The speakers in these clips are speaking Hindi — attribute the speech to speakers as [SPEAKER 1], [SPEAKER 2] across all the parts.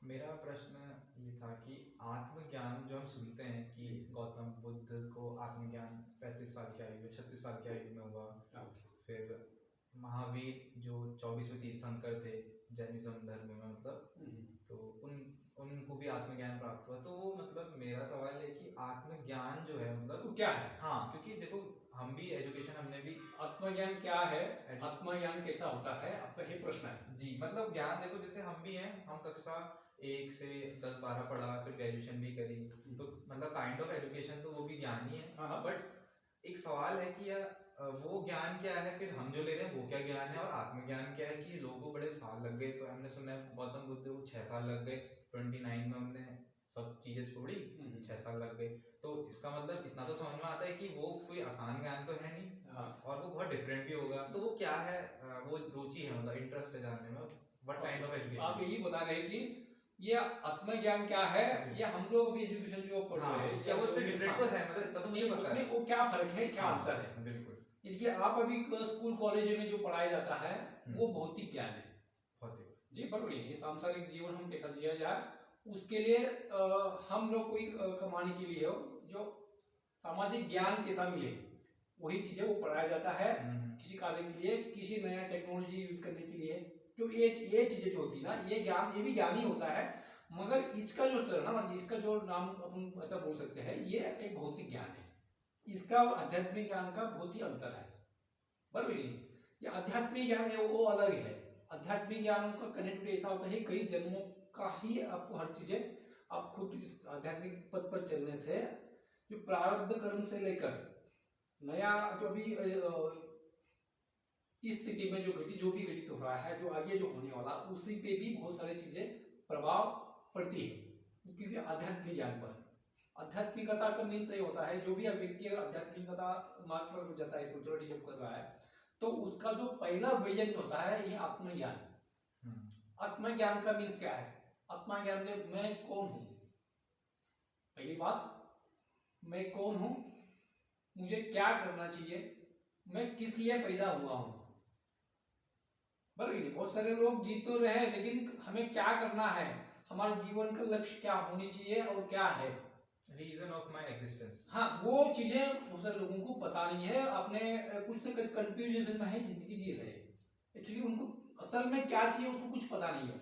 [SPEAKER 1] मेरा प्रश्न ये था कि आत्मज्ञान जो हम सुनते हैं कि गौतम बुद्ध को आत्मज्ञान 35 साल की आयु में 36 साल की आयु में हुआ।
[SPEAKER 2] ओके।
[SPEAKER 1] फिर महावीर जो 24वें तीर्थंकर थे जैनिज्म धर्म में, मतलब तो उनको भी आत्मज्ञान प्राप्त हुआ। तो वो मतलब मेरा सवाल है कि आत्मज्ञान जो है मतलब
[SPEAKER 2] तो क्या है
[SPEAKER 1] हाँ, क्योंकि देखो हम भी एजुकेशन हमने भी
[SPEAKER 2] आत्मज्ञान क्या है, आत्मज्ञान कैसा होता है, आपका ये प्रश्न है
[SPEAKER 1] जी। मतलब ज्ञान देखो, जैसे हम भी हैं, हम कक्षा 1 से 10 12 पढ़ा, फिर ग्रेजुएशन भी करी, तो मतलब काइंड ऑफ एजुकेशन तो वो भी ज्ञान ही है।
[SPEAKER 2] हाँ।
[SPEAKER 1] बट एक सवाल है कि वो ज्ञान क्या है, फिर हम जो ले रहे हैं वो क्या ज्ञान है, और आत्मज्ञान क्या है कि लोगों को बड़े साल लग गए। तो हमने सुना है गौतम बुद्ध को 6 साल लग गए, 29 में हमने सब चीजें छोड़ी, 6 साल लग गए। तो इसका मतलब इतना तो समझ में आता है कि वो कोई आसान ज्ञान तो है नहीं, और वो बहुत डिफरेंट भी होगा। तो वो क्या है, वो रुचि है, मतलब इंटरेस्ट है जानने में, व्हाट काइंड ऑफ एजुकेशन।
[SPEAKER 2] आप यही बता रहे हैं कि ये आत्मज्ञान क्या है, या हम लोग अभी एजुकेशन जो पढ़ रहे हैं
[SPEAKER 1] क्या वो उससे डिफरेंट तो है, मतलब इतना तो मुझे पता है।
[SPEAKER 2] उसमें वो क्या फर्क है, क्या अंतर है।
[SPEAKER 1] बिल्कुल।
[SPEAKER 2] देखिए, आप अभी स्कूल कॉलेज में जो पढ़ाया जाता है वो भौतिक ज्ञान है।
[SPEAKER 1] भौतिक
[SPEAKER 2] जी, बराबर। ये सांसारिक जीवन हम कैसा जिया जाए उसके लिए हम लोग कोई कमाने के लिए हो, जो सामाजिक ज्ञान कैसा मिले वही चीजें वो पढ़ाया जाता है। किसी कार्य के लिए, किसी नया टेक्नोलॉजी यूज करने के लिए, जो ये चीजें जो होती है ना, ये ज्ञान, ये भी ज्ञान ही होता है। मगर इसका जो स्तर है ना, इसका जो नाम अपन ऐसा बोल सकते हैं, ये एक भौतिक ज्ञान है। इसका और आध्यात्मिक ज्ञान का बहुत ही अंतर है, बराबर। ये आध्यात्मिक ज्ञान है वो अलग है। आध्यात्मिक ज्ञान का कनेक्टिविटी ऐसा होता है कई जन्मों का ही आपको हर चीजें, आप खुद इस आध्यात्मिक पद पर चलने से जो प्रारब्ध कर्म से लेकर नया जो अभी इस स्थिति में जो भी घटित हो रहा है, जो आगे जो होने वाला, उसी पे भी बहुत सारी चीजें प्रभाव पड़ती है। क्योंकि आध्यात्मिक ज्ञान पर, आध्यात्मिकता का मीन्स ये होता है, जो भी व्यक्ति अगर आध्यात्मिकता मार्ग पर जाता है, स्पिरिचुअलिटी जब कर रहा है, तो उसका जो पहला विजन होता है ये आत्मज्ञान। आत्मज्ञान का मीन्स क्या है? आत्मज्ञान में मैं कौन हूं, पहली बात, मैं कौन हूं, मुझे क्या करना चाहिए, मैं किस लिए पैदा हुआ हूं। बराबर। बहुत सारे लोग जी तो रहे, लेकिन हमें क्या करना है, हमारे जीवन का लक्ष्य क्या होनी चाहिए और क्या है,
[SPEAKER 1] रीजन ऑफ माई एग्जिस्टेंस।
[SPEAKER 2] हाँ, वो चीजें बहुत सारे लोगों को पता नहीं है। अपने कुछ ना कुछ कंफ्यूजन में है, जिंदगी जी रहे। एक्चुअली उनको असल में क्या चाहिए उसको कुछ पता नहीं है,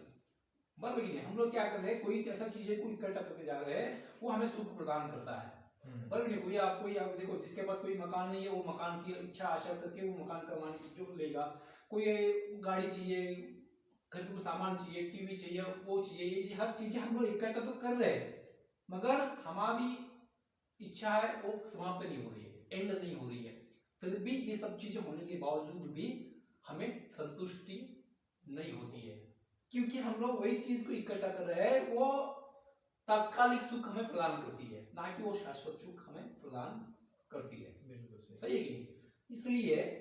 [SPEAKER 2] बराबर नहीं। हम लोग क्या कर रहे हैं, कोई ऐसा चीजें को इकट्ठा करते जा रहे हैं, वो हमें सुख प्रदान करता है, बराबर नहीं। कोई आपको आप देखो, जिसके पास कोई मकान नहीं है, वो मकान की इच्छा आशा करके वो मकान का मान जो लेगा। कोई गाड़ी चाहिए, घर को सामान चाहिए, टीवी चाहिए, वो चाहिए, ये चाहिए, हर चीजें हम लोग इकट्ठा तो कर रहे हैं, मगर हमारी इच्छा है वो समाप्त नहीं हो रही है, एंड नहीं हो रही है। फिर भी ये सब चीजें होने के बावजूद भी हमें संतुष्टि नहीं होती है, क्योंकि हम लोग वही चीज को इकट्ठा कर रहे हैं, वो तात्कालिक सुख हमें प्रदान करती है, ना कि वो शाश्वत सुख हमें प्रदान करती है।
[SPEAKER 1] बिल्कुल
[SPEAKER 2] सही है कि नहीं? इसलिए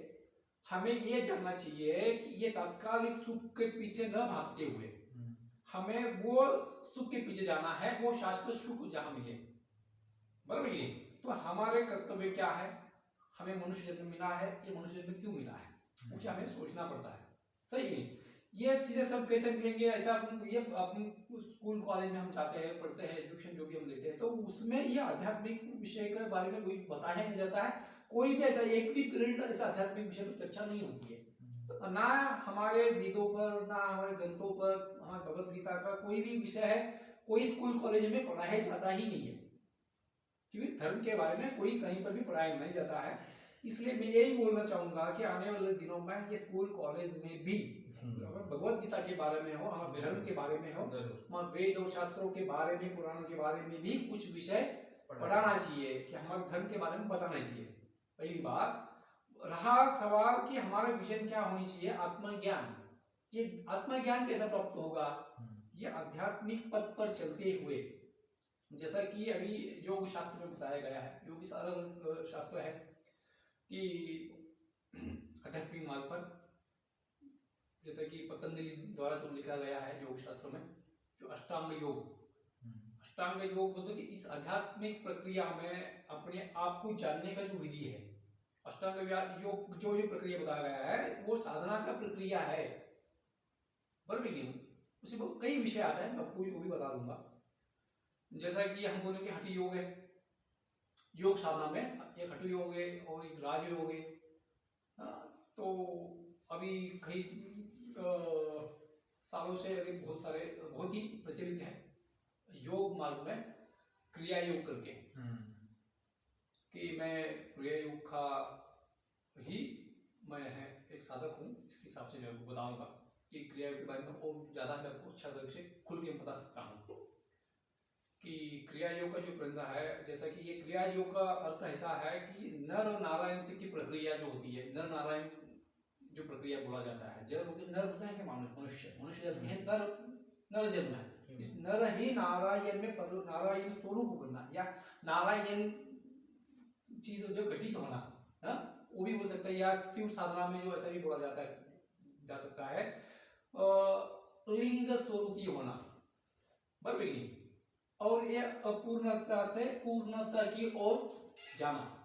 [SPEAKER 2] हमें ये जानना चाहिए कि ये तात्कालिक सुख के पीछे न भागते हुए हमें वो सुख के पीछे जाना है, वो शाश्वत सुख जहां मिले, बराबर। तो हमारे कर्तव्य क्या है, हमें मनुष्य जन्म मिला है, ये मनुष्य जन्म क्यों मिला है, मुझे हमें सोचना पड़ता है। सही नहीं? ये चीजें सब कैसे मिलेंगे, ऐसा ये अपन स्कूल कॉलेज में हम जाते हैं, पढ़ते हैं, एजुकेशन जो भी हम लेते हैं, तो उसमें ये आध्यात्मिक विषय के बारे में कोई बताया नहीं जाता है। कोई भी ऐसा एक भी पीरियड ऐसा आध्यात्मिक विषय पर चर्चा नहीं होती है, ना हमारे वेदों पर, ना हमारे ग्रंथों पर, हमारे भगवत गीता का कोई भी विषय है, कोई स्कूल कॉलेज में पढ़ाया जाता ही नहीं है, क्योंकि धर्म के बारे में कोई कहीं पर भी पढ़ाया नहीं जाता है। इसलिए मैं यही बोलना चाहूंगा कि आने वाले दिनों में ये स्कूल कॉलेज में भी अगर भगवत गीता के बारे में हो, हमारे धर्म के बारे में हो, हमारे वेद और शास्त्रों के बारे में, पुराणों के बारे में भी कुछ विषय पढ़ाना चाहिए, कि हमारे धर्म के बारे में बताना चाहिए। पहली बात। रहा सवाल कि हमारा विजन क्या होनी चाहिए, आत्मज्ञान। ये आत्मज्ञान कैसा प्राप्त होगा, ये आध्यात्मिक पथ पर चलते हुए, जैसा कि अभी योग शास्त्र में बताया गया है, योग अलग शास्त्र है कि आध्यात्मिक मार्ग पर, जैसा कि पतंजलि द्वारा जो लिखा गया है योग शास्त्र में, जो अष्टांग योग, अष्टांग योग मतलब कि इस आध्यात्मिक प्रक्रिया में अपने आप को जानने का जो विधि है, अष्टांग योग जो प्रक्रिया बताया गया है वो साधना का प्रक्रिया है, बराबर नहीं? उसे कई विषय आता है, मैं आपको वो भी बता दूंगा। जैसा कि हम बोलेंगे हठी योग है, योग साधना में एक हठी योग है और एक राजयोग है। तो अभी कई सालों से अभी बहुत ही प्रचलित है योग मार्ग में क्रिया योग करके, कि मैं क्रिया योग का ही मैं एक साधक हूँ। इसके हिसाब से मैं आपको बताऊंगा कि क्रिया योग के बारे में और ज़्यादा मैं आपको अच्छा तरह से खुल के बता सकता हूँ कि क्रिया योग का जो प्रंदा है, जैसा कि ये क्रिया योग का अर्थ ऐसा है कि नर और नारायण की प्रक्रिया जो होती है, नर नारायण जो प्रक्रिया बोला जाता है, जब नर होता है कि मनुष्य, मनुष्य जब है नर, नर जन्म है, इस नर ही नारायण में नारायण स्वरूप बनना या नारायण चीज जो घटित होना, है वो भी बोल सकता है, या शिव साधना में जो ऐसा भी बोला जाता है जा सकता है लिंग स्वरूपी होना, बराबर नहीं, और ये अपूर्णता से पूर्णता की ओर जाना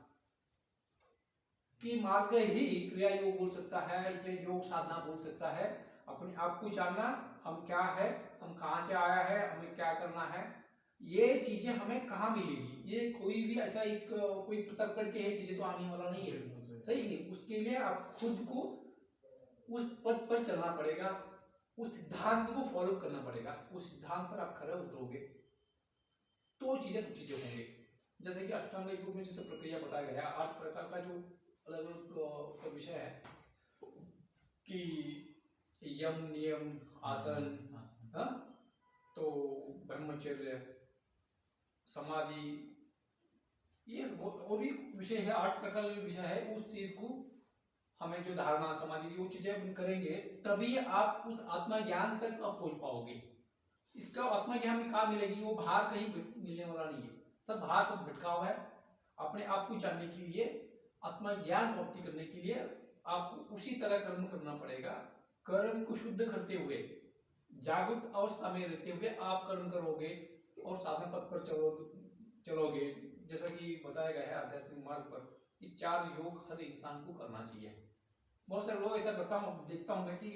[SPEAKER 2] कि मार्ग ही क्रिया योग बोल सकता है, ये योग साधना बोल सकता है। अपने आप को जानना, हम क्या है, हम कहाँ से आया है, हमें क्या करना है, ये चीजें हमें कहाँ मिलेगी, ये कोई भी ऐसा एक कोई पुस्तक पढ़ के ये चीजें तो आने वाला नहीं है, सही नहीं। उसके लिए आप खुद को उस पद पर चलना पड़ेगा, उस सिद्धांत को फॉलो करना पड़ेगा, उस सिद्धांत पर आप खरे उतरोगे तो चीजें सब चीजें होंगे। जैसे कि अष्टांग योग में जैसे प्रक्रिया बताया गया, 8 प्रकार का जो अलग अलग उसका विषय है कि यम नियम आसन, तो ब्रह्मचर्य समाधि, ये और भी विषय है, 8 प्रकार का विषय है। उस चीज को हमें जो धारणा समाधि वो चीजें अपन करेंगे तभी आप उस आत्मा ज्ञान तक आप पहुंच पाओगे। इसका आत्मा ज्ञान में कहाँ मिलेगी, वो बाहर कहीं मिलने वाला नहीं है, सब बाहर सब भटकाव है। अपने आप को जानने के लिए, आत्मा ज्ञान प्राप्ति करने के लिए आपको उसी तरह कर्म करना पड़ेगा। कर्म को शुद्ध करते हुए, जागृत अवस्था में रहते हुए आप कर्म करोगे और साधना पथ पर चलोगे। जैसा कि बताया गया है आध्यात्मिक मार्ग पर कि 4 योग हर इंसान को करना चाहिए। बहुत सारे लोग ऐसा देखता हूँ कि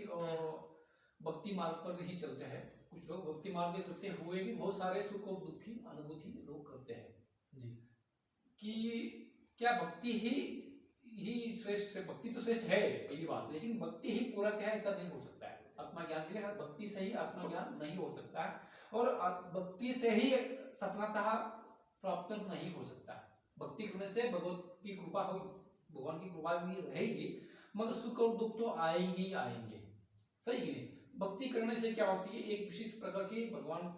[SPEAKER 2] भक्ति मार्ग पर ही चलते हैं, कुछ लोग भक्ति मार्ग करते हुए भी बहुत सारे सुख और दुख की अनुभूति लोग करते हैं जी, कि क्या भक्ति ही श्रेष्ठ, भक्ति तो श्रेष्ठ है पहली बात, लेकिन भक्ति ही पूरक है ऐसा नहीं हो सकता है आत्मा ज्ञान के लिए। भक्ति से ही आत्मा ज्ञान नहीं हो सकता है और भक्ति से ही सफलता प्राप्त नहीं हो सकता। भक्ति करने से भगवत की कृपा हो, भगवान की कृपा भी रहेगी, मगर सुख और दुख तो आएंगे ही आएंगे, सही नहीं। भक्ति करने से क्या होती है, एक विशिष्ट प्रकार की भगवान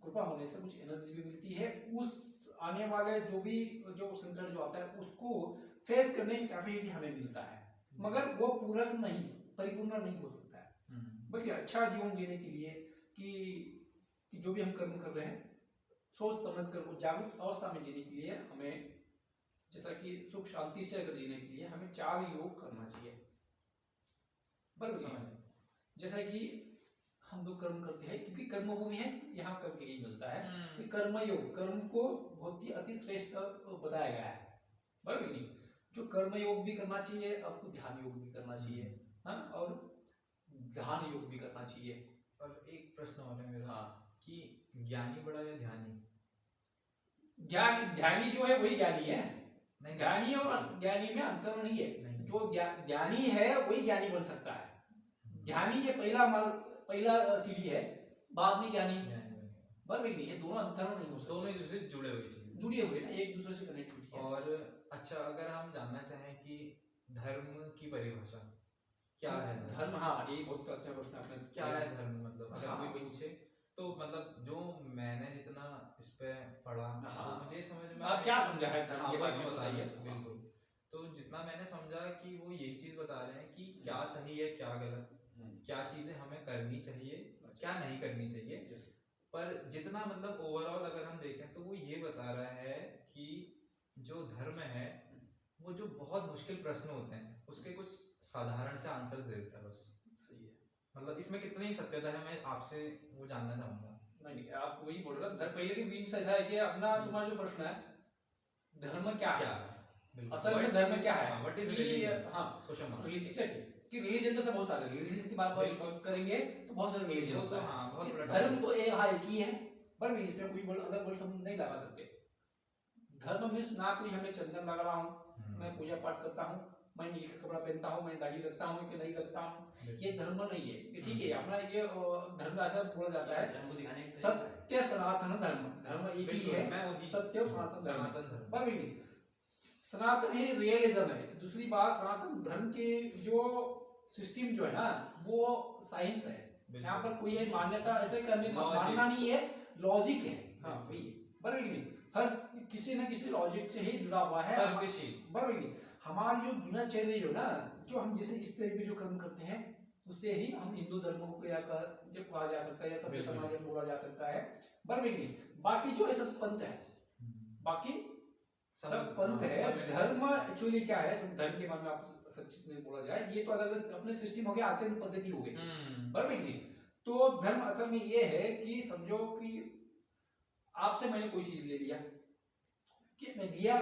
[SPEAKER 2] कृपा होने से कुछ एनर्जी भी मिलती है, उस आने वाले जो संकट जो आता है उसको फेस करने की कैपेसिटी हमें मिलता है, मगर वो पूरक नहीं, परिपूर्ण नहीं हो सकता है। बल्कि अच्छा जीवन जीने के लिए कि जो भी हम कर्म कर रहे हैं सोच समझ कर वो जागरूक अवस्था में जीने के लिए हमें, जैसा कि सुख शांति से अगर जीने के लिए हमें 4 योग करना चाहिए। बराबर, जैसा कि हम लोग कर्म करते हैं, क्योंकि कर्मभूमि है, यहाँ करके ही मिलता है। कर्म योग, कर्म को बहुत ही अति श्रेष्ठ बताया गया है, बराबर नहीं। जो कर्म योग भी करना चाहिए, आपको ध्यान योग भी करना चाहिए, हाँ, और ध्यान योग भी करना चाहिए।
[SPEAKER 1] और एक प्रश्न और है मेरा, हाँ, कि ज्ञानी बड़ा या ध्यानी?
[SPEAKER 2] ध्यानी जो है वही ज्ञानी है, ज्ञानी और ज्ञानी में अंतर नहीं है। जो ज्ञानी है वही ज्ञानी बन सकता है। ज्ञानी ये पहला सीढ़ी है, बाद में ज्ञानी बराबर नहीं है, दोनों अंतर नहीं हो सकते,
[SPEAKER 1] दोनों एक दूसरे से जुड़े हुए
[SPEAKER 2] ना, एक दूसरे से कनेक्ट।
[SPEAKER 1] और अच्छा, अगर हम जानना चाहें कि धर्म की परिभाषा क्या है?
[SPEAKER 2] धर्म, हाँ, ये बहुत अच्छा प्रश्न आपने,
[SPEAKER 1] क्या है धर्म, मतलब अगर
[SPEAKER 2] हाँ,
[SPEAKER 1] कोई पूछे तो मतलब जो मैंने जितना इस पे पढ़ा,
[SPEAKER 2] हाँ,
[SPEAKER 1] तो मुझे समझ में
[SPEAKER 2] आप क्या समझा है धर्म के बारे में
[SPEAKER 1] बताइए।
[SPEAKER 2] बिल्कुल,
[SPEAKER 1] तो जितना मैंने समझा कि वो यही चीज बता रहे हैं कि क्या सही है क्या गलत, क्या चीजें हमें करनी चाहिए, क्या नहीं करनी चाहिए। पर जितना मतलब ओवरऑल अगर हम देखें तो वो ये बता रहा है कि जो धर्म है वो जो बहुत मुश्किल प्रश्न होते हैं उसके कुछ साधारण से आंसर दे देता है, बस। सही है, मतलब इसमें कितनी सत्यता है मैं आपसे वो जानना चाहूंगा।
[SPEAKER 2] नहीं, आप वही बोल रहे हैं, पहले की मीन्स ऐसा है कि अपना तुम्हारा जो प्रश्न है धर्म क्या है, असल में धर्म क्या है,
[SPEAKER 1] व्हाट इज रिलीजन,
[SPEAKER 2] हाँ,
[SPEAKER 1] क्वेश्चन मार्क,
[SPEAKER 2] एग्जैक्टली, कि रिलीजन तो सब बहुत सारे, रिलीजन की बात
[SPEAKER 1] बिल्कुल।
[SPEAKER 2] करेंगे तो बहुत सारे रिलीजन
[SPEAKER 1] वो
[SPEAKER 2] होता
[SPEAKER 1] तो
[SPEAKER 2] है।
[SPEAKER 1] हाँ बहुत बड़ा
[SPEAKER 2] धर्म
[SPEAKER 1] topic
[SPEAKER 2] तो एक ही है, पर इसमें कोई अलग वर्ड सब नहीं लगा सकते। धर्म मीन्स ना कोई हमें चंदन लगा रहा हूँ, मैं पूजा पाठ करता हूँ, मैं नीले का कपड़ा पहनता हूँ, मैं दाढ़ी रखता हूँ कि नहीं रखता हूँ, ये धर्म नहीं है। ये ठीक है, अपना ये धर्म ऐसा बोला जाता है
[SPEAKER 3] धर्म को दिखाने के लिए
[SPEAKER 2] सत्य सनातन धर्म, धर्म एक ही
[SPEAKER 1] बिल्कुल,
[SPEAKER 2] है,
[SPEAKER 1] मैं वही
[SPEAKER 2] सत्य और सनातन धर्म।
[SPEAKER 1] सनातन धर्म।
[SPEAKER 2] पर भी सनातन ही रियलिज्म है। दूसरी बात, सनातन धर्म के जो सिस्टम जो है ना वो साइंस है। यहाँ पर कोई एक मान्यता ऐसे करने मानना नहीं है, लॉजिक है। हाँ वही बराबर नहीं, हर किसी न किसी लॉजिक से ही जुड़ा हुआ है,
[SPEAKER 1] तर्कशील।
[SPEAKER 2] बराबर नहीं। हमारी जो दिनचर्या जो ना, जो हम जैसे इस तरह के जो कर्म करते हैं उससे ही हम हिंदू धर्म को या जो कहा जा सकता है या सभ्य समाज में बोला जा सकता है, बराबर नहीं। बाकी जो है सब पंथ है, बाकी सब पंथ है। धर्म एक्चुअली क्या है, सब धर्म के बारे में आप सच में बोला जाए ये तो अलग अलग अपने सिस्टम हो गया, आचरण पद्धति हो गई, बराबर नहीं। तो धर्म असल में ये है कि समझो कि आपसे मैंने कोई चीज ले लिया, कि मैं दिया,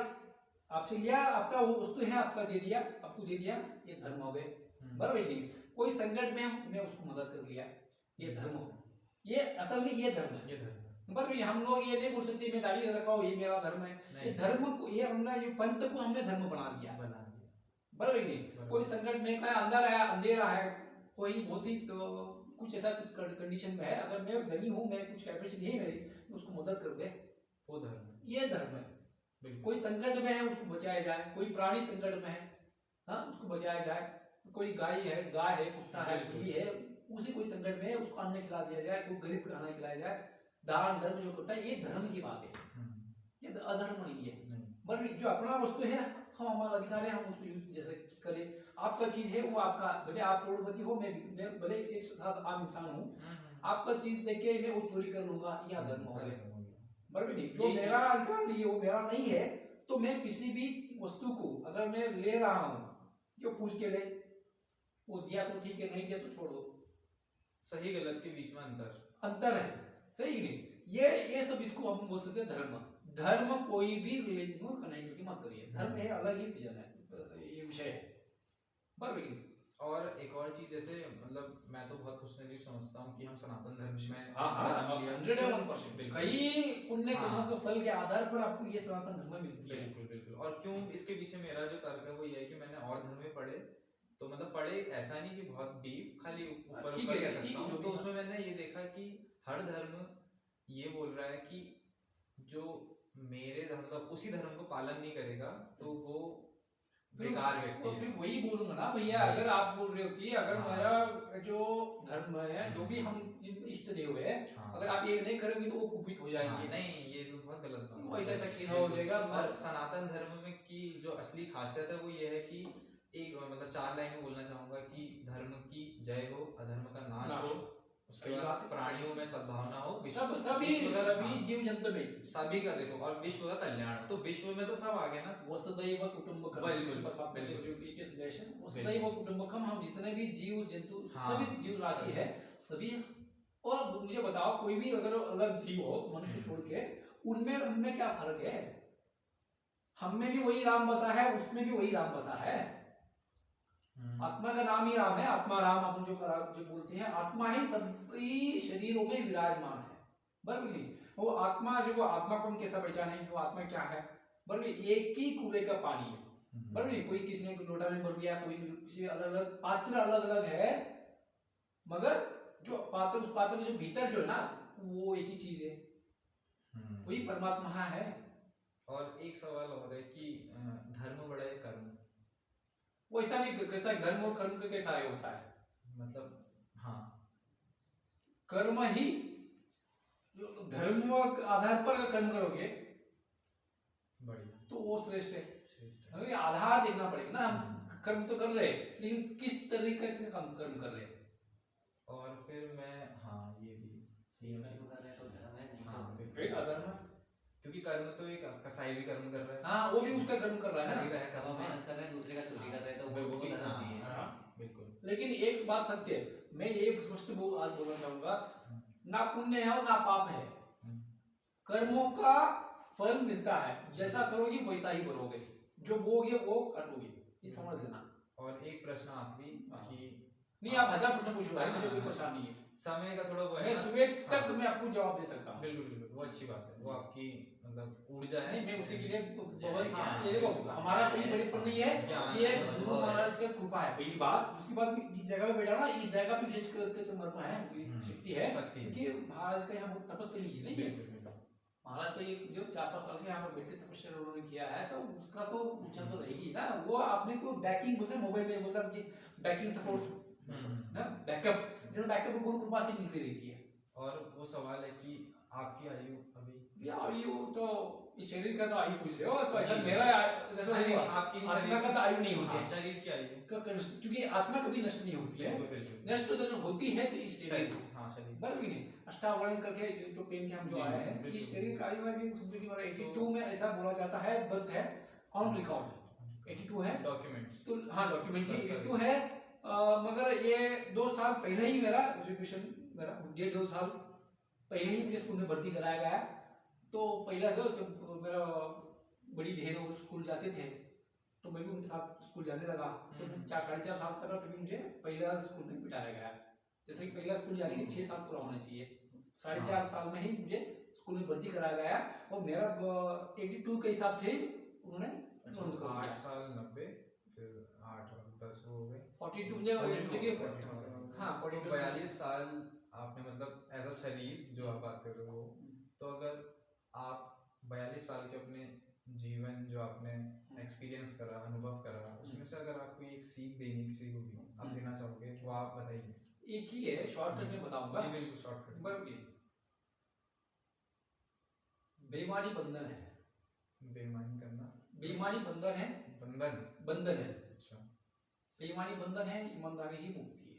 [SPEAKER 2] आपसे लिया, आपका वो वस्तु है आपका दे दिया, आपको दे दिया, ये धर्म हो गए, बराबर नहीं। कोई संकट में हूं, मैं उसको मदद कर दिया, ये धर्म हो, ये असल में ये धर्म है। बराबर हम लोग ये नहीं बोल सकते मैं दाढ़ी रखा हूं ये मेरा धर्म है, ये धर्म को, ये हमने ये पंथ को हमने धर्म बना दिया, बराबर नहीं। कोई संकट में क्या अंदर है, अंधेरा है, कोई बहुत ही कुछ ऐसा कुछ कंडीशन में है, अगर मैं धनी हूँ, मैं कुछ कैपेसिटी नहीं मेरी, उसको मदद कर दे, वो धर्म, ये धर्म है। कोई संकट में है उसको बचाया जाए, कोई प्राणी संकट में है हाँ उसको बचाया जाए, कोई गाय है कुत्ता है बिल्ली है, उसी कोई संकट में है उसको अन्न खिला दिया जाए, कोई गरीब को खाना खिलाया जाए, दान धर्म जो करता है ये धर्म की बात है, ये अधर्म नहीं है। बट जो अपना वस्तु है हम हमारा अधिकार है, हम उसको यूज जैसे करें। आपका चीज है वो आपका, भले आप करोड़पति हो, मैं भले एक साथ आम इंसान हूँ, आपका चीज देख के मैं वो चोरी कर लूंगा, यह धर्म हो गया, बराबर नहीं। जो मेरा अधिकार नहीं है वो मेरा नहीं है, तो मैं किसी भी वस्तु को अगर मैं ले रहा हूँ जो पूछ के ले, वो दिया तो ठीक है, नहीं दिया तो छोड़ दो,
[SPEAKER 1] सही गलत के बीच में
[SPEAKER 2] अंतर है, सही नहीं। ये सब इसको हम बोल सकते हैं धर्म। धर्म कोई भी रिलीजन को कनेक्ट मत करिए, धर्म है अलग ही विजन है, ये विषय है, बराबर।
[SPEAKER 1] और एक और चीज जैसे मतलब मैं तो बहुत खुशनसीब समझता हूँ कि हम सनातन धर्म में
[SPEAKER 2] 101% कई पुण्य कर्मों के फल के आधार पर आपको ये सनातन धर्म मिलती है।
[SPEAKER 1] बिल्कुल बिल्कुल। और क्यों इसके पीछे मेरा जो तर्क है वो ये है कि मैंने और धर्म में पढ़े, तो मतलब पढ़े ऐसा नहीं कि बहुत डीप, खाली ऊपर ऊपर कह सकता हूँ, तो उसमें मैंने ये देखा कि हर धर्म ये बोल रहा है कि जो मेरे धर्म मतलब उसी धर्म को पालन नहीं करेगा तो वो बेकार व्यक्ति है।
[SPEAKER 2] फिर वही बोलूंगा ना भैया, अगर आप बोल रहे हो कि अगर मेरा जो धर्म है, जो भी हम इष्ट देव है, अगर आप ये नहीं करोगे तो वो कुपित हो जाएंगे।
[SPEAKER 1] नहीं ये तो बहुत गलत बात है,
[SPEAKER 2] वैसा ऐसा हो जाएगा।
[SPEAKER 1] और सनातन धर्म में की जो असली खासियत है वो ये है कि एक मतलब 4 लाइन में बोलना चाहूंगा कि धर्म की जय हो, अधर्म का नाश हो, उसके बाद प्राणियों में सद्भावना हो,
[SPEAKER 2] सभी जीव जंतु में
[SPEAKER 1] सभी का देखो, और विश्व का कल्याण। तो विश्व में तो सब आ गए ना,
[SPEAKER 2] वसुदैव कुटुंबकम, परमात्मा के जो एक संदेश है, वसुदैव कुटुंबकम, हम जितने भी जीव जंतु सभी जीव राशि है सभी। और मुझे बताओ कोई भी अगर अलग जीव हो मनुष्य छोड़ के, उनमें उनमें क्या फर्क है? हम में भी वही राम बसा है, उसमें भी वही राम बसा है। आत्मा का नाम ही राम है, आत्मा राम अपन जो बोलते हैं, आत्मा ही सभी शरीरों में विराजमान है, बराबर नहीं। वो आत्मा जो आत्मा को हम कैसा पहचाने, वो आत्मा क्या है, बराबर एक ही कुएं का पानी है, बराबर नहीं। कोई किसी ने लोटा में भर दिया, कोई किसी अलग अलग पात्र अलग अलग है, मगर जो पात्र उस पात्र के जो भीतर जो है ना वो एक ही चीज है, वही परमात्मा है।
[SPEAKER 1] और एक सवाल और है कि धर्म बड़ा है कर्म,
[SPEAKER 2] वैसा नहीं, कैसा धर्म और कर्म का कैसा है होता है,
[SPEAKER 1] मतलब
[SPEAKER 2] कर्म ही धर्म आधार पर कर्म करोगे
[SPEAKER 1] बढ़िया
[SPEAKER 2] तो वो श्रेष्ठ है। आधार देखना पड़ेगा ना, हम कर्म तो कर रहे हैं लेकिन किस तरीके का कर्म कर रहे हैं।
[SPEAKER 1] और फिर मैं ये भी
[SPEAKER 3] कर रहे हैं तो धर्म है, नहीं तो
[SPEAKER 2] फिर अधर्म है,
[SPEAKER 1] क्योंकि कर्म तो एक कसाई भी कर्म कर रहा है,
[SPEAKER 2] हाँ वो भी उसका कर्म कर रहा है ना,
[SPEAKER 3] हम मेहनत कर रहे हैं, दूसरे का चोरी कर रहे हैं, तो वो भी धर्म नहीं है।
[SPEAKER 1] बिल्कुल।
[SPEAKER 2] लेकिन एक बात सत्य है, मैं ये स्पष्ट आज बोलना चाहूंगा, ना पुण्य है और ना पाप है, कर्मों का फल मिलता है, जैसा करोगे वैसा ही भरोगे, जो बोगे वो काटोगे, ये समझ लेना।
[SPEAKER 1] और एक प्रश्न आखिरी
[SPEAKER 2] हाँ।
[SPEAKER 1] कि
[SPEAKER 2] नहीं, आप 1000 प्रश्न पूछ रहे हैं, मुझे कोई परेशानी नहीं है।
[SPEAKER 1] समय का थोड़ा वो है
[SPEAKER 2] मैं
[SPEAKER 1] ना।
[SPEAKER 2] सुबह तक
[SPEAKER 1] हाँ,
[SPEAKER 2] मैं आपको जवाब दे सकता हूँ।
[SPEAKER 1] बिल्कुल बिल्कुल, वो अच्छी बात है, वो आपकी मतलब ऊर्जा है।
[SPEAKER 2] नहीं, मैं उसी के लिए बहुत,
[SPEAKER 1] हाँ,
[SPEAKER 2] ये देखो हमारा कोई बड़ेपन नहीं है,
[SPEAKER 1] ज्ञान
[SPEAKER 2] ये
[SPEAKER 1] का
[SPEAKER 2] गुरु
[SPEAKER 3] अनुभव है।
[SPEAKER 2] महाराज का कृपा है, पहली बात। दूसरी बात, इस जगह पे बैठा ना, इस जगह पे विशेष करके समर्पण है, शक्ति है,
[SPEAKER 1] शक्ति है।
[SPEAKER 2] क्योंकि महाराज का यहाँ बहुत तपस्या है नहीं है।
[SPEAKER 1] बिल्कुल बिल्कुल।
[SPEAKER 2] महाराज का ये जो 4-5 साल से यहाँ पर बैठ के तपस्या उन्होंने किया है, तो उसका तो ऊंचा तो रहेगी ना। वो आपने को बैकिंग बोलते हैं मोबाइल पे, मतलब कि बैकिंग सपोर्ट ना, बैकअप, जैसे बैकअप गुरु कृपा से मिलती रहती है।
[SPEAKER 1] और वो सवाल है कि आपकी आयु अभी
[SPEAKER 2] या आयु तो इस शरीर का तो आयु पूछ रहे हो, तो ऐसा
[SPEAKER 1] जी।
[SPEAKER 2] मेरा जैसा
[SPEAKER 1] नहीं,
[SPEAKER 2] हुआ,
[SPEAKER 1] आपकी
[SPEAKER 2] आत्मा का तो आयु नहीं होती
[SPEAKER 1] हाँ,
[SPEAKER 2] है,
[SPEAKER 1] शरीर की आयु
[SPEAKER 2] क्योंकि आत्मा कभी नष्ट नहीं होती है।
[SPEAKER 1] बिल्कुल बिल्कुल।
[SPEAKER 2] नष्ट तो जब होती है तो इस शरीर
[SPEAKER 1] शरीर, हाँ शरीर।
[SPEAKER 2] बराबर नहीं। अष्टावरण करके जो पेन के हम जो
[SPEAKER 1] जी,
[SPEAKER 2] आए हैं,
[SPEAKER 1] बिल्कुल।
[SPEAKER 2] इस शरीर का आयु है भी समझो कि हमारा 82 में ऐसा बोला जाता है, बर्थ है ऑन रिकॉर्ड 82 है,
[SPEAKER 1] डॉक्यूमेंट्स।
[SPEAKER 2] तो हाँ डॉक्यूमेंट्री
[SPEAKER 1] दस्तावेज।
[SPEAKER 2] 82 है। मगर ये 2 साल पहले ही मेरा एजुकेशन, मेरा 1.5-2 साल पहले ही मुझे स्कूल में भर्ती कराया गया। तो पहला तो जब मेरा बड़ी बहन और स्कूल जाते थे, तो मैं भी उनके साथ स्कूल जाने लगा। तो मैं 4-4.5 साल का था तभी मुझे पहला स्कूल में बिठाया गया। जैसे कि पहला स्कूल जाने के 6 साल पूरा होना चाहिए, 4.5 साल में ही मुझे स्कूल में भर्ती कराया गया। और मेरा 82 के हिसाब से उन्होंने बंद कर
[SPEAKER 1] 8
[SPEAKER 2] दिया।
[SPEAKER 1] साल 90, फिर 8 और 10 हो गए
[SPEAKER 2] 42 मुझे हाँ 42
[SPEAKER 1] 42 साल आपने मतलब एज अ शरीर जो आप बात कर रहे हो। तो अगर आप 42 साल के अपने जीवन जो आपने एक्सपीरियंस करा, अनुभव करा, उसमें से अगर आपको एक सीख देनी किसी को भी आप देना चाहोगे, वो आप बताइए।
[SPEAKER 2] एक ही है, शॉर्टकट में बताऊंगा।
[SPEAKER 1] जी बिल्कुल, शॉर्टकट।
[SPEAKER 2] बराबर। बेईमानी बंधन है,
[SPEAKER 1] बेईमानी करना
[SPEAKER 2] बेईमानी बंधन है,
[SPEAKER 1] बंधन।
[SPEAKER 2] बंधन है।
[SPEAKER 1] अच्छा।
[SPEAKER 2] बेईमानी बंधन है, ईमानदारी ही मुक्ति है।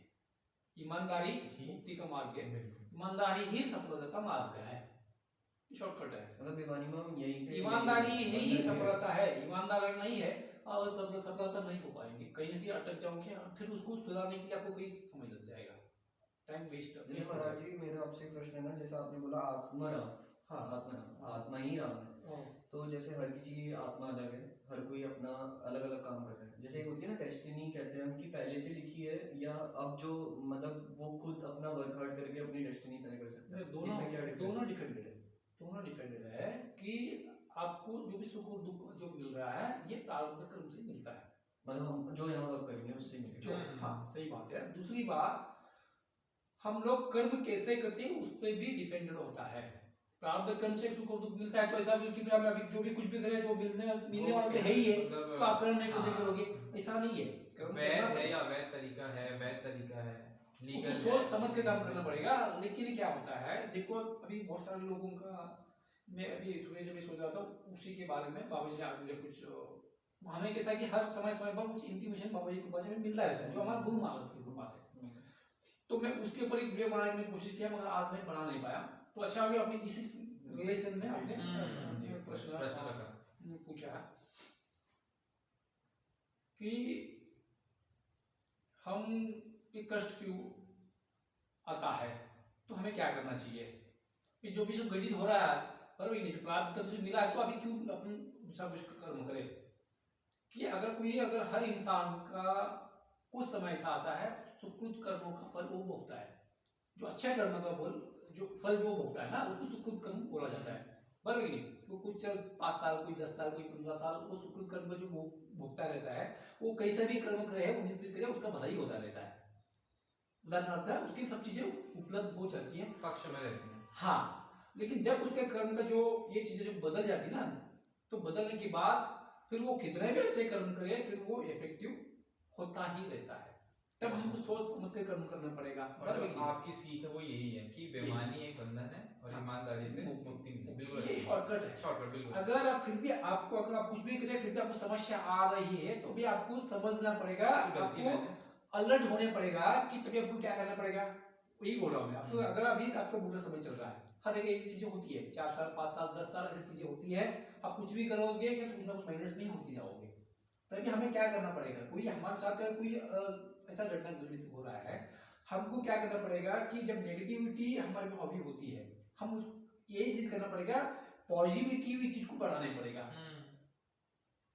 [SPEAKER 2] ईमानदारी
[SPEAKER 1] ही
[SPEAKER 2] मुक्ति का मार्ग है,
[SPEAKER 1] बिल्कुल।
[SPEAKER 2] ईमानदारी ही सफलता का मार्ग है। शॉर्टकट है,
[SPEAKER 3] मतलब बेईमानी में हम यही
[SPEAKER 2] ईमानदारी ही सफलता है। ईमानदार नहीं है और सफलता नहीं हो पाएंगे, कहीं ना कहीं अटक जाओगे, फिर उसको सुधारने के लिए आपको कहीं समय लग जाएगा, टाइम वेस्ट।
[SPEAKER 3] जैसे महाराज जी, मेरा आपसे एक प्रश्न है ना, जैसे आपने बोला आत्मा राम, हाँ आत्मा ही राम है। तो जैसे हर किसी की आत्मा अलग है, हर कोई अपना अलग अलग काम कर रहा है। जैसे एक होती है ना डेस्टिनी, कहते हैं हम कि पहले से लिखी है, या अब जो मतलब वो खुद अपना वर्क हार्ड करके अपनी डेस्टिनी तय कर सकता है। इसमें क्या difference है?
[SPEAKER 2] दोनों डिफेंडेड है, दोनों डिफेंडेड है कि आपको जो भी सुख और दुख जो मिल रहा है, ये प्रारब्ध कर्म से मिलता है।
[SPEAKER 3] मतलब हम जो यहाँ वर्क करेंगे उससे मिलेगा।
[SPEAKER 2] हाँ सही बात है। दूसरी बात, हम लोग कर्म कैसे करते हैं उस पर भी डिपेंडेंट होता है। प्रारब्ध कर्म से सुख और दुख मिलता है, तो ऐसा भी कि फिर हम अभी जो भी कुछ भी करें, जो मिलने वाला तो है ही है, तो आप कर्म नहीं करोगे, ऐसा नहीं है। कर्म
[SPEAKER 1] वैध है या वैध तरीका है, वैध तरीका है, लीगल
[SPEAKER 2] उसको सोच समझ के काम करना पड़ेगा। लेकिन क्या होता है, देखो अभी बहुत सारे लोगों का, मैं अभी सुबह से भी सोच रहा था उसी के बारे में। बाबा जी ने आज मुझे कुछ, हमें कैसा कि हर समय समय पर कुछ इंटीमेशन बाबा जी की कृपा से मिलता रहता है, जो हमारे गुरु महाराज की कृपा से। तो मैं उसके ऊपर एक वीडियो बनाने की कोशिश किया, मगर आज मैं बना नहीं पाया। तो अच्छा अभी आपने इसी रिलेशन में आपने प्रश्न
[SPEAKER 1] रखा
[SPEAKER 2] पूछा कि हम ये कष्ट क्यों आता है, तो हमें क्या करना चाहिए। कि जो भी सब घटित हो रहा है, पर जो प्रारब्ध से मिला है, तो अभी क्यों अपन दूसरा कुछ कर्म करे। कि अगर हर इंसान का कुछ समय ऐसा आता है, सुकृत कर्मों का फल वो भोगता है। जो अच्छे कर्म का फल जो भोगता है ना, उसको सुकृत कर्म बोला जाता है। बराबर नहीं, वो कुछ 5 साल, कोई 10 साल, कोई 15 साल, वो सुकृत कर्म का जो भोगता रहता है, वो कैसे भी कर्म करे, 19 करे, उसका भला ही होता रहता है। उदाहरणार्थ उसकी सब चीजें उपलब्ध हो जाती है,
[SPEAKER 1] पक्ष में रहती है।
[SPEAKER 2] हाँ। लेकिन जब उसके कर्म का जो ये चीजें जो बदल जाती है ना, तो बदलने के बाद फिर वो कितने भी अच्छे कर्म करे, फिर वो इफेक्टिव होता ही रहता है। तब हमको सोच समझ के कर्म करना पड़ेगा।
[SPEAKER 1] और जो आपकी सीख है वो यही है कि बेईमानी एक बंधन है और ईमानदारी से मुक्ति मिले। बिल्कुल
[SPEAKER 2] ये शॉर्टकट है,
[SPEAKER 1] शॉर्टकट बिल्कुल।
[SPEAKER 2] अगर आप फिर भी आपको, अगर आप कुछ भी करें फिर भी आपको समस्या आ रही है, तो भी आपको समझना पड़ेगा, आपको अलर्ट होने पड़ेगा कि तभी आपको क्या करना पड़ेगा। वही बोल रहा हूँ मैं आपको। अगर अभी आपका बुरा समय चल रहा है, हर एक चीजें होती है, 4 साल 5 साल 10 साल ऐसी चीजें होती है, आप कुछ भी करोगे कि तुम ना कुछ माइनस में होती जाओगे। तभी हमें क्या करना पड़ेगा, कोई हमारे साथ कोई ऐसा घटना घटित हो रहा है, हमको क्या करना पड़ेगा कि जब नेगेटिविटी हमारे में हॉबी होती है, हम उस यही चीज करना पड़ेगा, पॉजिटिविटी को बढ़ाना पड़ेगा,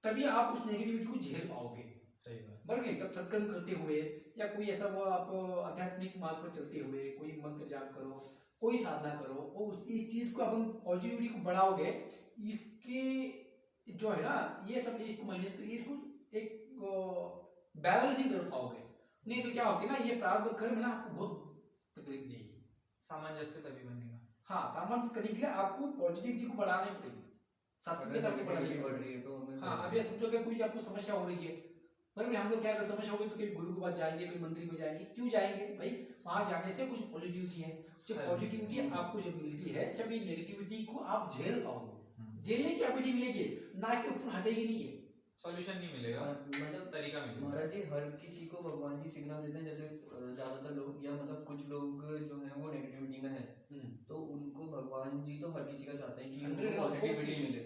[SPEAKER 2] तभी आप उस नेगेटिविटी को झेल पाओगे।
[SPEAKER 1] सही बात।
[SPEAKER 2] बराबर नहीं, जब सत्कर्म करते हुए या कोई ऐसा वो आप आध्यात्मिक मार्ग पर चलते हुए कोई मंत्र जाप करो, कोई साधना करो, और उस इस चीज को अपन पॉजिटिविटी को बढ़ाओगे, इसके जो है ना ये सब इसको माइनस करके इसको एक बैलेंसिंग कर पाओगे। नहीं तो क्या होगी ना, ये प्रारब्ध कर्म ना आपको बहुत तकलीफ देगी।
[SPEAKER 1] सामंजस्य तभी बनेगा।
[SPEAKER 2] हाँ, सामंजस्य करने के लिए आपको पॉजिटिविटी को बढ़ानी पड़ेगी, सात्विकता को बढ़ानी
[SPEAKER 3] बढ़
[SPEAKER 2] पड़ेगी।
[SPEAKER 3] रही है तो हमें
[SPEAKER 2] हाँ, अब ये समझो कि कोई आपको समस्या हो रही है, पर भी हम लोग क्या करते, समस्या होगी तो कभी गुरु के पास जाएंगे, कभी मंदिर में जाएंगे, क्यों जाएंगे भाई? वहां जाने से कुछ पॉजिटिविटी है, जब
[SPEAKER 1] हाँ।
[SPEAKER 2] पॉजिटिविटी आपको जब मिलती है, जब ये नेगेटिविटी को आप झेल पाओगे, झेलने की एबिलिटी मिलेगी, ना कि ऊपर हटेगी नहीं है,
[SPEAKER 1] सॉल्यूशन नहीं मिलेगा,
[SPEAKER 3] मतलब
[SPEAKER 1] तरीका मिलेगा।
[SPEAKER 3] महाराज जी हर किसी को भगवान जी सिग्नल देते हैं, जैसे ज्यादातर लोग या मतलब कुछ लोग जो है वो नेगेटिविटी में है, तो उनको भगवान जी तो हर किसी का चाहते हैं कि उनको पॉजिटिविटी मिले,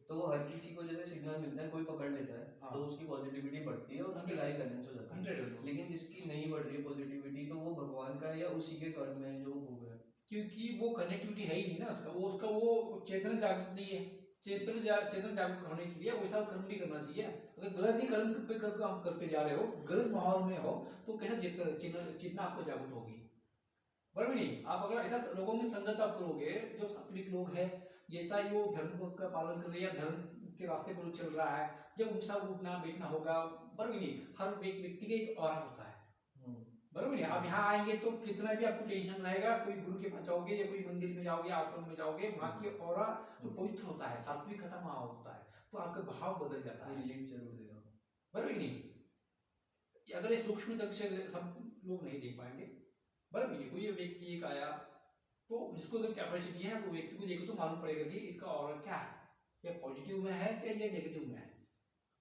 [SPEAKER 3] तो वो हर किसी को जैसे सिग्नल मिलता है, कोई पकड़ लेता है,
[SPEAKER 2] हाँ।
[SPEAKER 3] तो उसकी पॉजिटिविटी बढ़ती है और उसकी लाइफ बैलेंस हो जाती है।
[SPEAKER 2] 100%।
[SPEAKER 3] लेकिन जिसकी नहीं बढ़ रही है पॉजिटिविटी, तो वो भगवान का या उसी के कर्म है जो वो भोग रहा है,
[SPEAKER 2] क्योंकि वो कनेक्टिविटी है ही नहीं ना उसका वो चेतन जागृत नहीं है। चेतन जागरूक होने के लिए वैसा कर्म भी करना चाहिए। अगर गलत ही कर्म पे कर आप करते जा रहे हो, गलत माहौल में हो, तो कैसे चेतना आपको जागरूक होगी? बराबर नहीं? आप अगर ऐसा लोगों में संगत आप करोगे जो सात्विक लोग हैं, जैसा ही वो धर्म का पालन कर रहे हैं या धर्म के रास्ते पर चल रहा है, जब उनके साथ उठना बैठना होगा, बराबर नहीं, हर व्यक्ति का एक ऑरा होता है, बराबर नहीं? आप यहाँ आएंगे तो कितना भी आपको टेंशन रहेगा, कोई गुरु के पास जाओगे या कोई मंदिर में जाओगे, आश्रम में जाओगे, वहाँ की ऑरा जो पवित्र होता है, सात्विकता वहाँ होता है, तो आपका भाव बदल जाता है,
[SPEAKER 3] रिलीफ जरूर देगा,
[SPEAKER 2] बराबर नहीं? अगर ये सूक्ष्म तक से सब लोग नहीं देख पाएंगे, बराबर नहीं? कोई व्यक्ति एक आया तो इसको अगर कैपेसिटी है, वो व्यक्ति को देखो तो मालूम पड़ेगा कि इसका ऑरा क्या है, या पॉजिटिव में है क्या या नेगेटिव में है,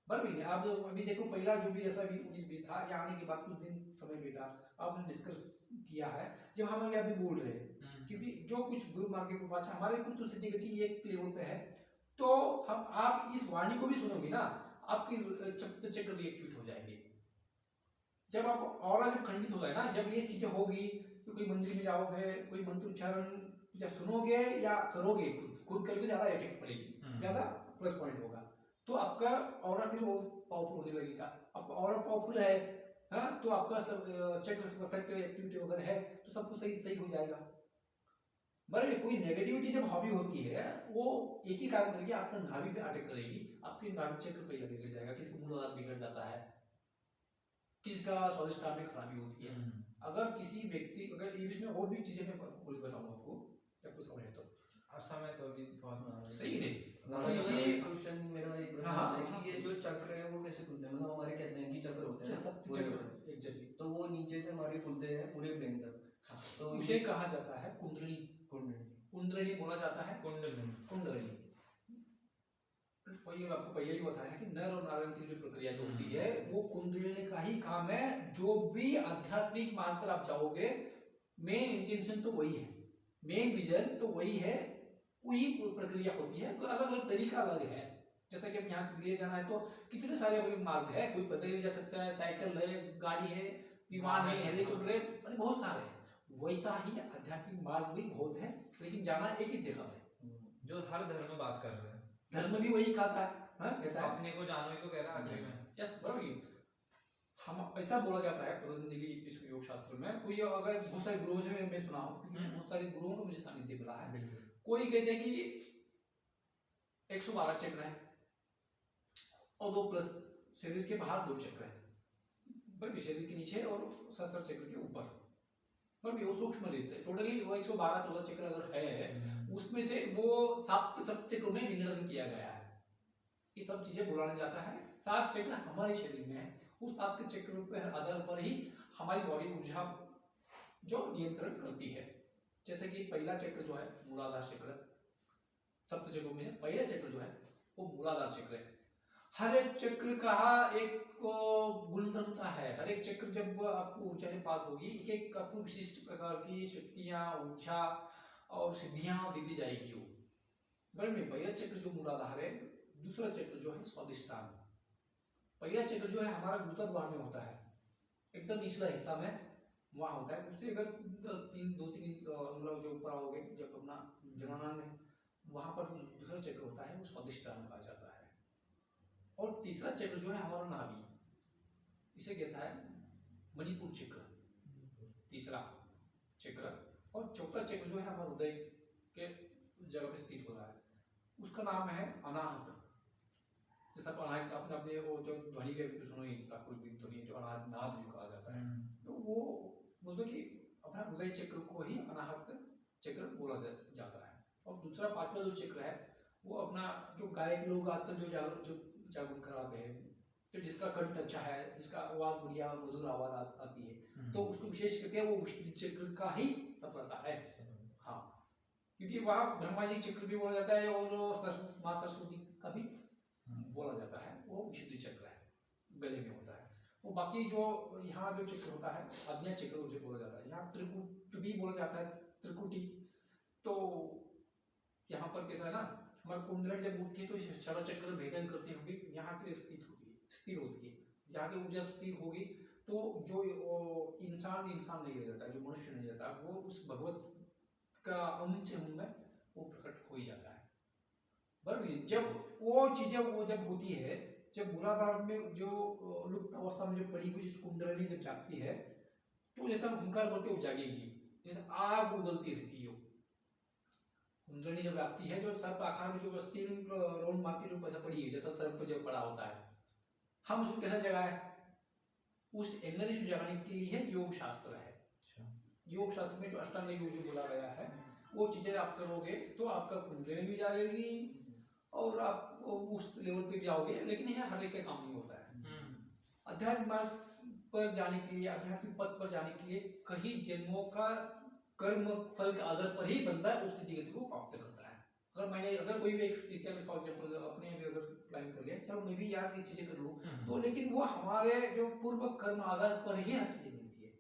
[SPEAKER 2] बराबर नहीं? आप अभी देखो पहला जो भी ऐसा 19-20 था, यहाँ आने के बाद कुछ दिन समय बीता, आपने डिस्कस किया है, जब हम अभी बोल रहे हैं, क्योंकि जो कुछ गुरु मार्ग के पास हमारे कुछ तो सिद्धि गति एक लेवल पे है, तो हम आप इस वाणी को भी सुनोगे ना, आपकी चक्र रिएक्टिवेट हो जाएंगे। जब आप और जब खंडित हो जाए ना, जब ये चीजें होगी, तो कोई मंदिर में जाओगे, कोई मंत्र उच्चारण या सुनोगे या करोगे, खुद करके ज्यादा इफेक्ट पड़ेगी, ज्यादा प्लस पॉइंट होगा, तो आपका ऑरा फिर वो पावरफुल होने लगेगा। आपका ऑरा पावरफुल है, हाँ, तो आपका सब चक्र परफेक्ट एक्टिविटी वगैरह है, तो सब कुछ सही हो जाएगा। बराबर, कोई नेगेटिविटी जब हॉबी होती है, वो एक ही काम करेगी, आपका नाभि पे अटैक करेगी, आपके नाभि चक्र पे बिगड़ जाएगा, किसका मूलाधार बिगड़ जाता है, किसका स्वादिष्ठान में खराबी होती है। अगर किसी व्यक्ति, अगर इसमें और भी चीजें मैं बताऊंगा आपको, जब कुछ समय है तो
[SPEAKER 1] समय तो अभी बहुत
[SPEAKER 2] सही नहीं।
[SPEAKER 3] क्वेश्चन मेरा एक प्रश्न है कि ये जो चक्र है वो कैसे खुलते हैं? मतलब हमारे कहते हैं कि चक्र होते हैं,
[SPEAKER 2] सप्त चक्र एग्जैक्टली,
[SPEAKER 3] तो वो नीचे से हमारे खुलते हैं पूरे ब्रेन तक, तो
[SPEAKER 2] उसे कहा जाता है कुंडली। कुंडली बोला जाता है, कुंडली। वही आपको पहले ही बताया कि नर और नारायण की जो प्रक्रिया जो होती है, वो कुंडली का ही काम है। जो भी आध्यात्मिक मार्ग पर आप जाओगे, मेन इंटेंशन तो वही है, मेन विजन तो वही है, वही प्रक्रिया होती है। तो अलग अलग तरीका अलग है, जैसा कि अब यहाँ से दिल्ली जाना है तो कितने सारे अलग मार्ग है, कोई पैदल भी जा सकता है, साइकिल है, गाड़ी है, विमान है, हेलीकॉप्टर है, बहुत सारे हैं। वैसा ही आध्यात्मिक मार्ग भी बहुत है, लेकिन जाना एक ही जगह है,
[SPEAKER 1] जो हर धर्म बात कर रहे हैं,
[SPEAKER 2] धर्म भी वही कहता है, हाँ, कहता है
[SPEAKER 1] अपने को जानो ही तो कह रहा है आखिर में।
[SPEAKER 2] यस, बराबर। हम ऐसा बोला जाता है पतंजलि इस योग शास्त्र में, कोई अगर बहुत सारे गुरुओं से मैं सुना हूँ, क्योंकि बहुत सारे गुरुओं का मुझे सानिध्य मिला है, कोई कहते हैं कि 112 चक्र है और 2 प्लस शरीर के बाहर 2 चक्र है, बल्कि शरीर के नीचे और 70 चक्र के ऊपर, बल्कि वो सूक्ष्म रीत से टोटली वो 112-14 चक्र अगर है, उसमें से वो 7 चक्रों में विंगडन किया गया है। ये सब चीजें बुलाने जाता है, 7 चक्र हमारे शरीर में है, उस 7 के चक्र पर आधार पर ही हमारी बॉडी ऊर्जा जो नियंत्रण करती है। जैसे कि पहला चक्र जो है मूलाधार चक्र, सप्त चक्रों में से पहला चक्र जो है वो मूलाधार चक्र है। हर एक चक्र का एक गुणधर्मता है, हर एक चक्र जब आपको ऊर्जा में पास होगी, एक एक आपको विशिष्ट प्रकार की शक्तियां, ऊर्जा और सिद्धियां दी जाएगी। वो बराबर में पहला चक्र जो मूलाधार है, दूसरा चक्र जो है स्वादिष्ठान। पहला चक्र जो है हमारा गुरुत्वाधार में होता है, एकदम निचला हिस्सा में वहाँ होता है। उससे अगर 2-3 मतलब जो ऊपर आओगे, जब अपना जनाना में, वहाँ पर दूसरा चक्र होता है, वो स्वादिष्ठान कहा जाता है। और तीसरा चक्र जो है हमारा नाभि, इसे कहता है मणिपुर चक्र, तीसरा चक्र। और चौथा चक्र जो है हमारे हृदय के जगह पे स्थित होता है, उसका नाम है अनाहत। जैसा अनाहत आपने वो जो ध्वनि के सुनो, प्राकृतिक ध्वनि जो अनाहत नाद जो कहा जाता है, तो वो मतलब कि अपना हृदय चक्र को ही अनाहत चक्र बोला जाता है। और दूसरा पांचवा जो चक्र है वो अपना जो गायक लोग आजकल जो जागरूक कराते हैं, तो जिसका कंठ अच्छा है, जिसका आवाज बढ़िया मधुर आवाज आती है, तो उसको विशेष करके वो विशुद्ध चक्र का ही सफलता है। हाँ, क्योंकि वहाँ ब्रह्मा जी चक्र भी बोला जाता है और माँ सरस्वती का भी बोला जाता है, वो विशुद्ध चक्र है, गले में होता है। वो बाकी जो यहाँ जो चक्र होता है आज्ञा चक्र उसे बोला जाता है, यहाँ त्रिकुट भी बोला जाता है, त्रिकुटी। तो यहाँ पर कैसा है ना, हमारी कुंडली जब उठती है तो क्षर चक्र भेदन करती होगी, यहाँ पे स्थित होती है, स्थिर होती है। जहाँ पे ऊर्जा स्थिर होगी तो जो इंसान नहीं रह जाता, जो मनुष्य नहीं रहता, वो उस भगवत का अंश में वो प्रकट हो ही जाता है। बराबर, जब वो चीजें वो जब होती है, जब मूलाधार में जो लुप्त अवस्था में जो पड़ी हुई कुंडली जब जागती है, तो जैसा हुंकार बोलते वो जागेगी, जैसे आग उगलती रहती है। कुंडली जब जागती है, जो सर्प आकार में जो स्टील राउंड मार के जो पैसा पड़ी है, जैसा सर्प जब पड़ा होता है, हम उसको कैसा जगाए, उस एनर्जी को जगाने के लिए योग शास्त्र है। योग शास्त्र में जो अष्टांग योग जो बोला गया है, वो चीजें आप करोगे तो आपका कुंडली भी जाएगी और आप उस लेवल पे भी आओगे। लेकिन यह हर एक के काम नहीं होता है। अध्यात्म मार्ग पर जाने के लिए, आध्यात्मिक पथ पर जाने के लिए कई जन्मों का कर्म फल के आधार पर ही बंदा उस स्थिति गति को प्राप्त करता है। अगर कोई भी एक स्थिति अपने भी अगर प्लान कर लिया, चलो मैं भी यार ये चीजें कर लूँ, तो लेकिन वो हमारे जो पूर्व कर्म आधार पर ही हर चीजें मिलती है।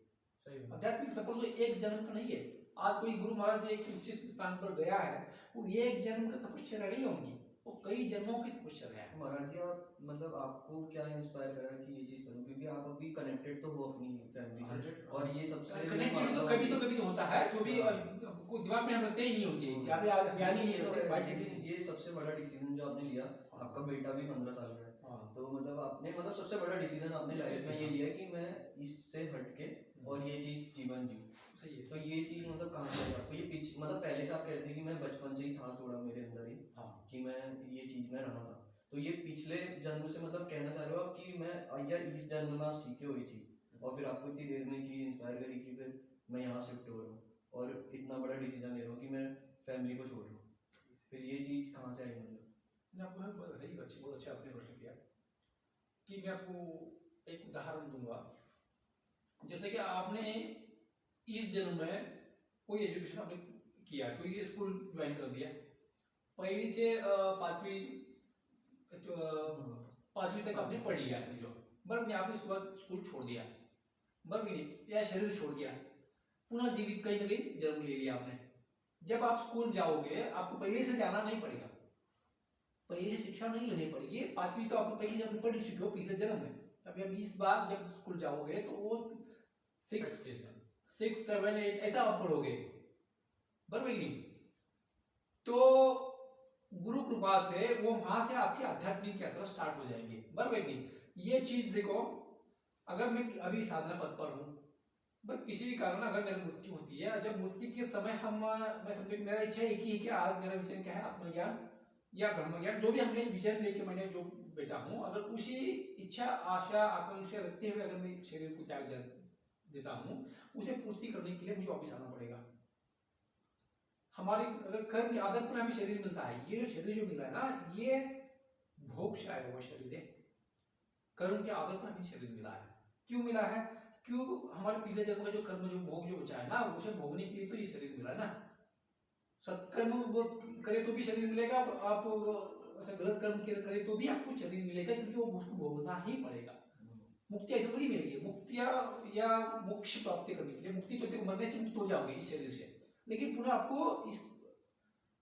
[SPEAKER 2] आध्यात्मिक सफल तो एक जन्म का नहीं है। आज कोई गुरु महाराज एक उचित स्थान पर गया है, वो एक जन्म का तपस्या नहीं होगी, वो कई जन्मों की तपस्या है।
[SPEAKER 3] महाराज जी, आप मतलब आपको क्या इंस्पायर करा कि ये चीज करूं, क्योंकि आप अभी कनेक्टेड तो हो अपनी फैमिली से, और ये सबसे
[SPEAKER 2] कनेक्टेड तो कभी तो होता है, जो भी कोई दिमाग में हम रखते ही नहीं होंगे, याद ही नहीं रहते।
[SPEAKER 3] ये सबसे बड़ा डिसीजन जो आपने लिया, आपका बेटा भी 15 साल का है, तो मतलब आपने मतलब सबसे बड़ा डिसीजन आपने लाइफ में ये लिया कि मैं इससे हटके और ये चीज जीवन जी।
[SPEAKER 2] सही है।
[SPEAKER 3] तो ये चीज मतलब कहाँ से आई आपको, ये पीछे मतलब पहले से आप कहते थे कि मैं बचपन से ही था थोड़ा मेरे अंदर ही, कि मैं ये चीज में रहा था, तो ये पिछले जन्म से मतलब कहना चाह रहे हो आप कि मैं या इस जन्म में आप सीखे हुई चीज और फिर आपको इतनी देर में चीज इंस्पायर करी कि फिर मैं यहाँ शिफ्ट हो रहा हूँ और इतना बड़ा डिसीजन ले रहा हूँ कि मैं फैमिली को छोड़ रहा हूँ, फिर ये चीज कहाँ से आई मतलब?
[SPEAKER 2] बहुत अच्छा आपने प्रश्न किया कि मैं आपको एक उदाहरण दूंगा। जैसे कि आपने इस जन्म में कोई एजुकेशन आपने किया, कोई स्कूल ज्वाइन कर दिया, पहली से पांचवी तक आपने पढ़ लिया है, बट आपने उसके बाद स्कूल छोड़ दिया, बट या शरीर छोड़ दिया, पुनः जीवित कहीं ना कहीं जन्म ले लिया आपने। जब आप स्कूल जाओगे आपको पहले से जाना नहीं पड़ेगा, पहले से शिक्षा नहीं लेनी पड़ेगी। पांचवी तो आपने पहले जब पढ़ चुके हो पिछले जन्म में, तब अब इस बार जब स्कूल जाओगे तो वो 6, 7, 8 ऐसा आप पढ़ोगे, बराबर नहीं? तो गुरु कृपा से वो वहां से आपकी आध्यात्मिक यात्रा स्टार्ट हो जाएंगे, बराबर नहीं? ये चीज देखो, अगर मैं अभी साधना पद पर हूँ, बट किसी भी कारण अगर मेरी मृत्यु होती है, जब मृत्यु के समय मैं समझो कि मेरा इच्छा एक ही है कि आज मेरा विजन क्या है, आत्मज्ञान या ब्रह्म ज्ञान, जो भी हमने विजन लेके मैंने जो बेटा हूँ, अगर उसी इच्छा आशा आकांक्षा रखते हुए अगर मैं शरीर को त्याग देता हूँ, उसे पूर्ति करने के लिए मुझे वापिस आना पड़ेगा। हमारे अगर कर्म के आधार पर हमें शरीर मिलता है, ये जो शरीर जो मिला है ना, ये भोग से आया हुआ शरीर है। कर्म के आधार पर हमें शरीर मिला है। क्यों मिला है? क्यों? हमारे पिछले जन्म में जो कर्म जो भोग जो बचा है ना, उसे भोगने के लिए तो ये शरीर मिला है ना। सत्कर्म करे तो भी शरीर मिलेगा, आप ऐसा गलत कर्म करे तो भी आपको शरीर मिलेगा, क्योंकि वो उसको भोगना ही पड़ेगा। मुक्ति ऐसे थोड़ी मिलेगी, मुक्तिया या मोक्ष प्राप्ति करने के लिए मुक्ति तो मरने से मुक्त हो जाओगे इस शरीर से, लेकिन पुनः आपको इस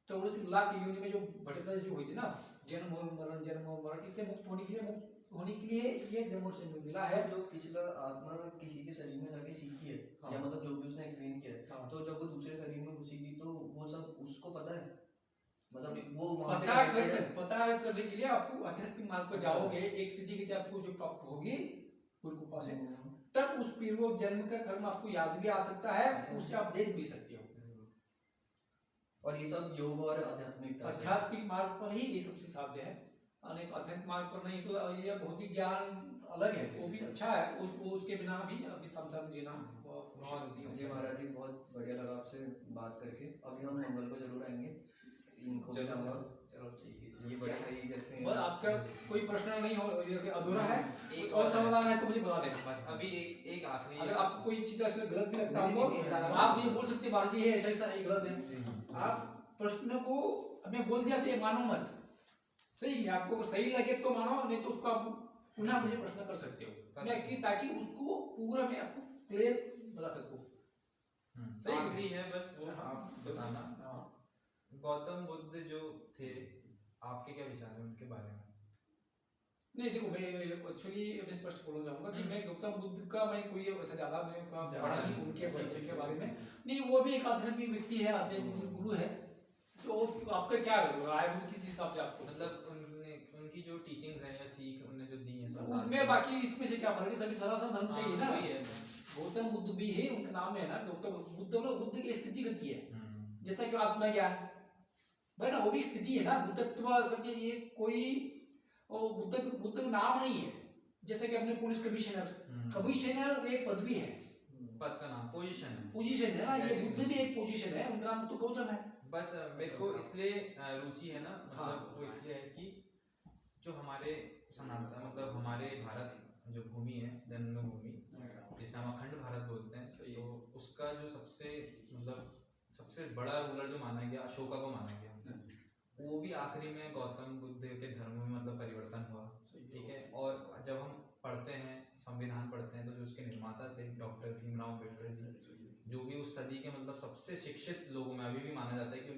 [SPEAKER 2] 84 लाख योनि में जो भटकल जो हुई थी ना, जन्म मरण, इससे मुक्त होने के लिए ये जन्म से मिला है।
[SPEAKER 3] जो पिछला आत्मा किसी के शरीर में जाके सीखी है, या मतलब जो भी उसने एक्सपीरियंस किया है, तो जब वो दूसरे शरीर में घुसेगी तो वो सब उसको पता है, मतलब वो पता करने के लिए आपको आध्यात्मिक मार्ग पर जाओगे, एक स्थिति के लिए आपको जो प्राप्त होगी
[SPEAKER 2] गुरु कृपा से, तब उस पूर्व जन्म का कर्म आपको याद भी आ सकता है, उससे आप देख भी सकते हो।
[SPEAKER 3] और ये सब योग और आध्यात्मिकता से-
[SPEAKER 2] आध्यात्मिक मार्ग पर ही ये सबसे साध्य है, नहीं तो आध्यात्मिक मार्ग पर नहीं तो ये भौतिक ज्ञान अलग है, वो भी अच्छा है, वो उसके बिना भी अभी संसार जीना बहुत मुश्किल होती है।
[SPEAKER 3] जी महाराज जी, बहुत बढ़िया लगा आपसे बात करके। अभी हम मंगल को जरूर आएंगे, इनको भी लाऊंगा।
[SPEAKER 2] चलो ठीक है।
[SPEAKER 3] ये बड़े सही जैसे
[SPEAKER 2] बस आपका कोई प्रश्न नहीं हो, ये अधूरा है,
[SPEAKER 1] एक
[SPEAKER 2] और
[SPEAKER 1] और
[SPEAKER 2] समाधान है तो मुझे बता देना।
[SPEAKER 1] बस अभी एक आखिरी
[SPEAKER 2] अगर आपको कोई चीज ऐसे गलत भी लगता है
[SPEAKER 3] नहीं, नहीं,
[SPEAKER 2] आपको,
[SPEAKER 3] नहीं,
[SPEAKER 2] आप मुझे बोल सकते हैं बाबा जी ये ऐसा ऐसा ये गलत है। आप प्रश्न को हमें बोल दिया तो ये मानो मत, सही है, आपको अगर सही लगे तो मानो, नहीं तो उसको आप पुनः मुझे प्रश्न कर सकते हो, मैं कि ताकि उसको पूरा मैं आपको क्लियर बता सकूं। सही है।
[SPEAKER 1] आखिरी है बस वो आप बताना,
[SPEAKER 2] हाँ।
[SPEAKER 1] गौतम बुद्ध जो थे, आपके क्या विचार हैं उनके बारे में?
[SPEAKER 2] नहीं देखो, मैं एक्चुअली मैं स्पष्ट बोलना चाहूंगा कि मैं गौतम बुद्ध का मैं कोई ऐसा ज्यादा मैं पढ़ा नहीं उनके के बारे में, नहीं वो भी एक आध्यात्मिक व्यक्ति है, आध्यात्मिक गुरु है। तो आपका क्या राय है किस हिसाब से आपको,
[SPEAKER 1] मतलब उनकी जो टीचिंग्स हैं या सीख उन्होंने जो दी हैं
[SPEAKER 2] उनमें बाकी इसमें से क्या फर्क है, सभी सारा धर्म से ही ना,
[SPEAKER 1] वही है।
[SPEAKER 2] गौतम बुद्ध भी है, उनका नाम है ना गौतम बुद्ध, मतलब बुद्ध की स्थिति गति है,
[SPEAKER 1] हम्म।
[SPEAKER 2] जैसा कि आत्मज्ञान भाई ना, वो भी स्थिति है ना, बुद्धत्व करके ये कोई बुद्ध का नाम नहीं है, जैसे कि अपने पुलिस कमिश्नर एक पदवी है,
[SPEAKER 1] पद का नाम पोजीशन है।
[SPEAKER 2] पोजीशन है ना, ये बुद्ध भी एक पोजीशन है, उनका नाम तो गौतम है।
[SPEAKER 1] बस मेरे को इसलिए रुचि है ना, मतलब
[SPEAKER 2] हाँ।
[SPEAKER 1] वो इसलिए है कि जो हमारे सनातन मतलब हमारे भारत जो भूमि है, जन्मभूमि जिसे हम अखंड भारत बोलते हैं,
[SPEAKER 2] सही है।
[SPEAKER 1] तो उसका जो सबसे मतलब सबसे बड़ा रूलर जो माना गया अशोका को माना गया, वो भी आखिरी में गौतम बुद्ध के धर्म में मतलब परिवर्तन हुआ। ठीक है, और जब हम पढ़ते हैं संविधान पढ़ते हैं तो जो उसके निर्माता थे डॉक्टर भीमराव अम्बेडकर जी, जो भी उस सदी के मतलब सबसे शिक्षित लोगों में अभी भी माना